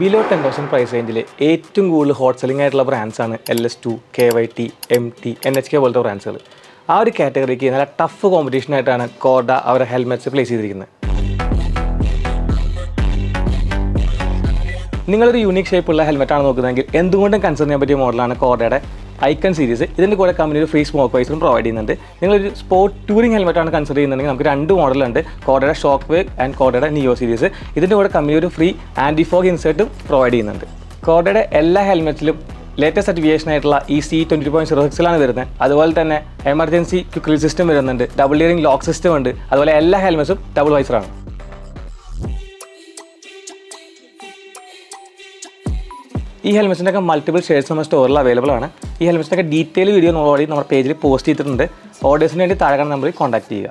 Below 10,000 price റേഞ്ചിൽ ഏറ്റവും കൂടുതൽ ഹോട്ട് സെല്ലിംഗ് ആയിട്ടുള്ള ബ്രാൻഡ്സാണ് LS2, KYT, MT, NHK പോലത്തെ ബ്രാൻഡ്സുകൾ. ആ ഒരു കാറ്റഗറിക്ക് നല്ല ടഫ് കോമ്പറ്റീഷനായിട്ടാണ് കോർഡ അവരുടെ ഹെൽമെറ്റ്സ് പ്ലേസ് ചെയ്തിരിക്കുന്നത്. നിങ്ങളൊരു യൂണിക് ഷേപ്പുള്ള ഹെൽമെറ്റാണ് നോക്കുന്നതെങ്കിൽ എന്തുകൊണ്ടും കൺസിഡർ ചെയ്യാൻ പറ്റിയ മോഡലാണ് കോർഡയുടെ ഐക്കൺ സീരീസ്. ഇതിൻ്റെ കൂടെ കമ്പനി ഒരു ഫ്രീ സ്മോക്ക് വൈസറും പ്രൊവൈഡ് ചെയ്യുന്നുണ്ട്. നിങ്ങളൊരു സ്പോർട്ട് ടൂറിംഗ് ഹെൽമെറ്റാണ് കൺസിഡർ ചെയ്യുന്നുണ്ടെങ്കിൽ നമുക്ക് 2 മോഡലുണ്ട്, കോർഡയുടെ ഷോക്ക് വേവ് ആൻഡ് കോർഡയുടെ നിയോ സീരീസ്. ഇതിൻ്റെ കൂടെ കമ്പനി ഒരു ഫ്രീ ആൻറ്റി ഫോഗ് ഇൻസേർട്ടും പ്രൊവൈഡ് ചെയ്യുന്നുണ്ട്. കോർഡയുടെ എല്ലാ ഹെൽമെറ്റിലും ലേറ്റസ്റ്റ് സർട്ടിഫിക്കേഷൻ ആയിട്ടുള്ള ഈ C22.06 വരുന്നത്. അതുപോലെ തന്നെ എമർജൻസി ക്വിക്ക് റിലീസ് സിസ്റ്റം വരുന്നുണ്ട്, ഡബിൾ ഇയറിംഗ് ലോക്ക് സിസ്റ്റം ഉണ്ട്. അതുപോലെ എല്ലാ ഹെൽമെറ്റ്സും ഡബിൾ വൈസറാണ്. ഈ ഹെൽമെറ്റ്സിൻ്റെയൊക്കെ മൾട്ടിപ്പിൾ ഷെയ്ഡ്സ് നമ്മുടെ സ്റ്റോറിൽ അവൈലബിൾ ആണ്. ഈ ഹെൽമെറ്റ്സിൻ്റെയൊക്കെ ഡീറ്റെയിൽ വീഡിയോ ഓൾറെഡി നമ്മുടെ പേജിൽ പോസ്റ്റ് ചെയ്തിട്ടുണ്ട്. ഓർഡേഴ്സിന് വേണ്ടി താഴെ നമ്പറിൽ കോൺടാക്ട് ചെയ്യുക.